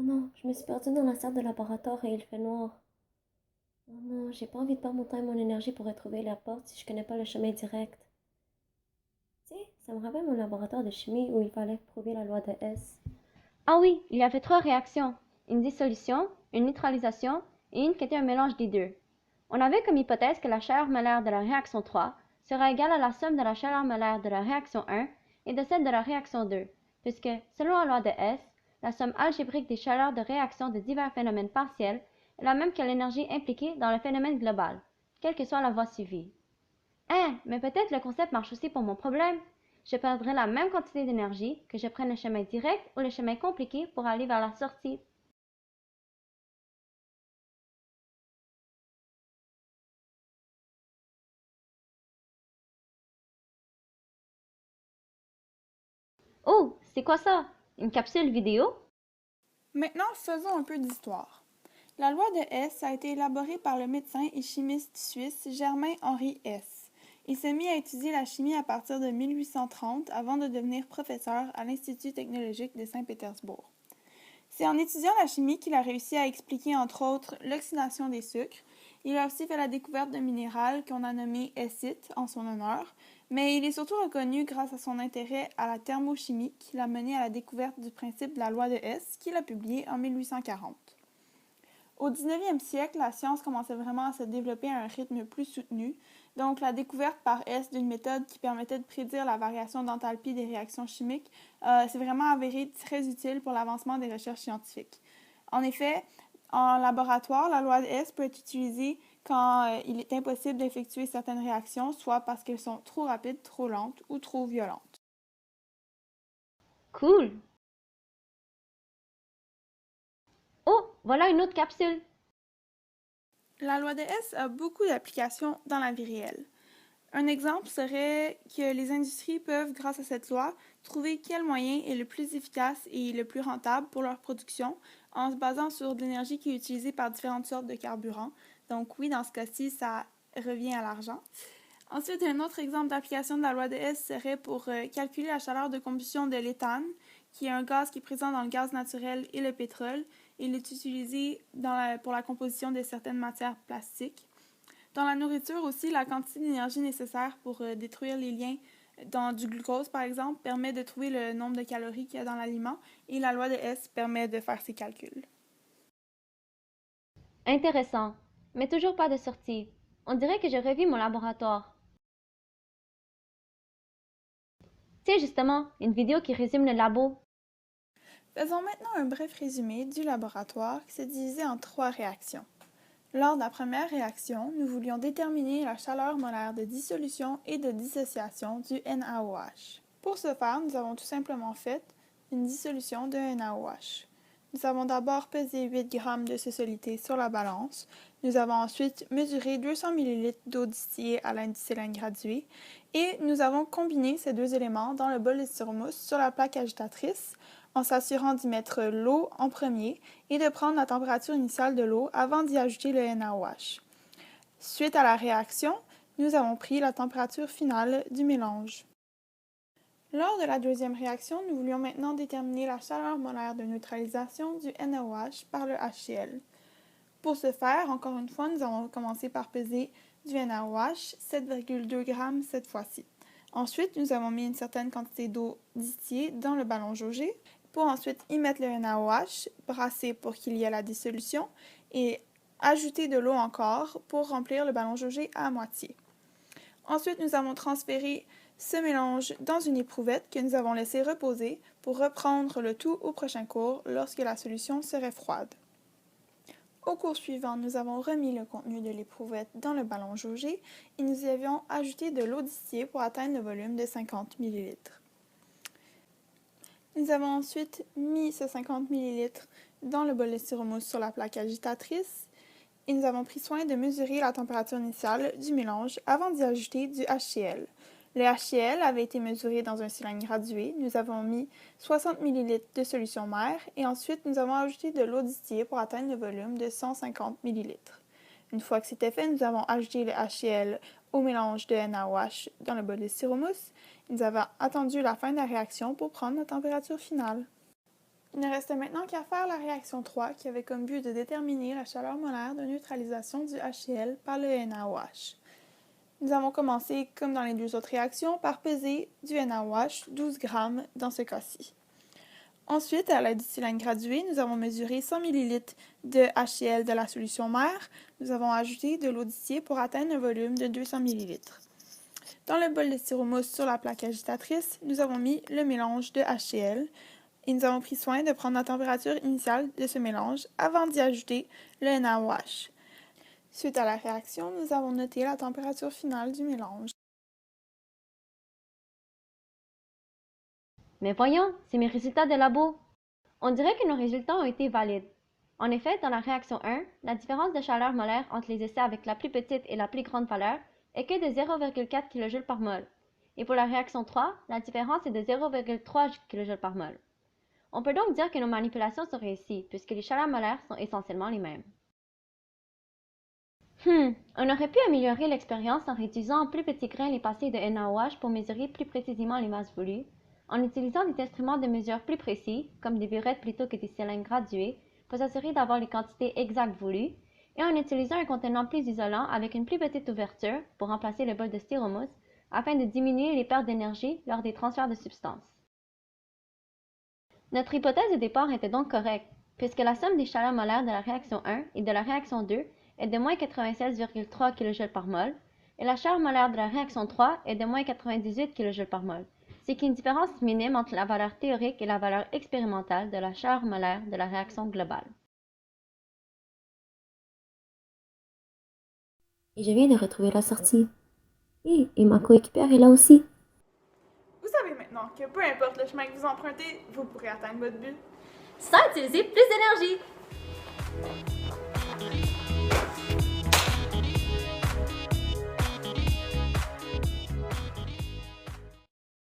Oh non, je me suis perdue dans la salle de laboratoire et il fait noir. Oh non, j'ai pas envie de perdre mon temps et mon énergie pour retrouver la porte si je connais pas le chemin direct. Tu sais, ça me rappelle mon laboratoire de chimie où il fallait prouver la loi de S. Ah oui, il y avait trois réactions, une dissolution, une neutralisation et une qui était un mélange des deux. On avait comme hypothèse que la chaleur molaire de la réaction 3 sera égale à la somme de la chaleur molaire de la réaction 1 et de celle de la réaction 2, puisque, selon la loi de S, la somme algébrique des chaleurs de réaction de divers phénomènes partiels est la même que l'énergie impliquée dans le phénomène global, quelle que soit la voie suivie. Hein, mais peut-être le concept marche aussi pour mon problème. Je perdrai la même quantité d'énergie que je prenne le chemin direct ou le chemin compliqué pour aller vers la sortie. Oh, c'est quoi ça? Une capsule vidéo? Maintenant, faisons un peu d'histoire. La loi de Hess a été élaborée par le médecin et chimiste suisse Germain-Henri Hess. Il s'est mis à étudier la chimie à partir de 1830 avant de devenir professeur à l'Institut technologique de Saint-Pétersbourg. C'est en étudiant la chimie qu'il a réussi à expliquer entre autres l'oxydation des sucres. Il a aussi fait la découverte d'un minéral qu'on a nommé hessite en son honneur, mais il est surtout reconnu grâce à son intérêt à la thermochimie qui l'a mené à la découverte du principe de la loi de Hess qu'il a publié en 1840. Au 19e siècle, la science commençait vraiment à se développer à un rythme plus soutenu, donc la découverte par Hess d'une méthode qui permettait de prédire la variation d'enthalpie des réactions chimiques s'est vraiment avérée très utile pour l'avancement des recherches scientifiques. En effet, en laboratoire, la loi de Hess peut être utilisée quand il est impossible d'effectuer certaines réactions, soit parce qu'elles sont trop rapides, trop lentes ou trop violentes. Cool! Oh, voilà une autre capsule! La loi de Hess a beaucoup d'applications dans la vie réelle. Un exemple serait que les industries peuvent, grâce à cette loi, trouver quel moyen est le plus efficace et le plus rentable pour leur production en se basant sur de l'énergie qui est utilisée par différentes sortes de carburants. Donc oui, dans ce cas-ci, ça revient à l'argent. Ensuite, un autre exemple d'application de la loi de Hess serait pour calculer la chaleur de combustion de l'éthane, qui est un gaz qui est présent dans le gaz naturel et le pétrole. Il est utilisé pour la composition de certaines matières plastiques. Dans la nourriture aussi, la quantité d'énergie nécessaire pour détruire les liens dans du glucose, par exemple, permet de trouver le nombre de calories qu'il y a dans l'aliment et la loi de Hess permet de faire ces calculs. Intéressant, mais toujours pas de sortie. On dirait que je revis mon laboratoire. Tiens justement, une vidéo qui résume le labo. Faisons maintenant un bref résumé du laboratoire qui se divisait en trois réactions. Lors de la première réaction, nous voulions déterminer la chaleur molaire de dissolution et de dissociation du NaOH. Pour ce faire, nous avons tout simplement fait une dissolution de NaOH. Nous avons d'abord pesé 8 g de ce solité sur la balance. Nous avons ensuite mesuré 200 ml d'eau distillée à l'indice cylindre gradué et nous avons combiné ces deux éléments dans le bol de styromousse sur la plaque agitatrice en s'assurant d'y mettre l'eau en premier et de prendre la température initiale de l'eau avant d'y ajouter le NaOH. Suite à la réaction, nous avons pris la température finale du mélange. Lors de la deuxième réaction, nous voulions maintenant déterminer la chaleur molaire de neutralisation du NaOH par le HCl. Pour ce faire, encore une fois, nous allons commencer par peser du NaOH, 7,2 g cette fois-ci. Ensuite, nous avons mis une certaine quantité d'eau distillée dans le ballon jaugé pour ensuite y mettre le NaOH, brasser pour qu'il y ait la dissolution et ajouter de l'eau encore pour remplir le ballon jaugé à moitié. Ensuite, nous avons transféré ce mélange dans une éprouvette que nous avons laissé reposer pour reprendre le tout au prochain cours lorsque la solution serait froide. Au cours suivant, nous avons remis le contenu de l'éprouvette dans le ballon jaugé et nous y avions ajouté de l'eau distillée pour atteindre le volume de 50 ml. Nous avons ensuite mis ce 50 ml dans le bol de styromousse sur la plaque agitatrice et nous avons pris soin de mesurer la température initiale du mélange avant d'y ajouter du HCl. Le HCl avait été mesuré dans un cylindre gradué. Nous avons mis 60 ml de solution mère et ensuite nous avons ajouté de l'eau distillée pour atteindre le volume de 150 ml. Une fois que c'était fait, nous avons ajouté le HCl au mélange de NaOH dans le bol de styromousse. Nous avons attendu la fin de la réaction pour prendre la température finale. Il ne restait maintenant qu'à faire la réaction 3 qui avait comme but de déterminer la chaleur molaire de neutralisation du HCl par le NaOH. Nous avons commencé, comme dans les deux autres réactions, par peser du NaOH 12 g dans ce cas-ci. Ensuite, à l'aide du cylindre gradué, nous avons mesuré 100 ml de HCl de la solution mère. Nous avons ajouté de l'eau distillée pour atteindre un volume de 200 ml. Dans le bol de styromousse sur la plaque agitatrice, nous avons mis le mélange de HCl et nous avons pris soin de prendre la température initiale de ce mélange avant d'y ajouter le NaOH. Suite à la réaction, nous avons noté la température finale du mélange. Mais voyons, c'est mes résultats de labo. On dirait que nos résultats ont été valides. En effet, dans la réaction 1, la différence de chaleur molaire entre les essais avec la plus petite et la plus grande valeur est que de 0,4 kJ par mol. Et pour la réaction 3, la différence est de 0,3 kJ par mol. On peut donc dire que nos manipulations sont réussies, puisque les chaleurs molaires sont essentiellement les mêmes. On aurait pu améliorer l'expérience en réduisant en plus petits grains les passés de NaOH pour mesurer plus précisément les masses voulues, en utilisant des instruments de mesure plus précis, comme des burettes plutôt que des cylindres gradués, pour s'assurer d'avoir les quantités exactes voulues, et en utilisant un contenant plus isolant avec une plus petite ouverture pour remplacer le bol de styromousse, afin de diminuer les pertes d'énergie lors des transferts de substances. Notre hypothèse de départ était donc correcte, puisque la somme des chaleurs molaires de la réaction 1 et de la réaction 2 est de moins 96,3 kJ par mol, et la chaleur molaire de la réaction 3 est de moins 98 kJ par mol, ce qui est une différence minime entre la valeur théorique et la valeur expérimentale de la chaleur molaire de la réaction globale. Et je viens de retrouver la sortie. Et ma coéquipière est là aussi. Vous savez maintenant que peu importe le chemin que vous empruntez, vous pourrez atteindre votre but. Sans utiliser plus d'énergie.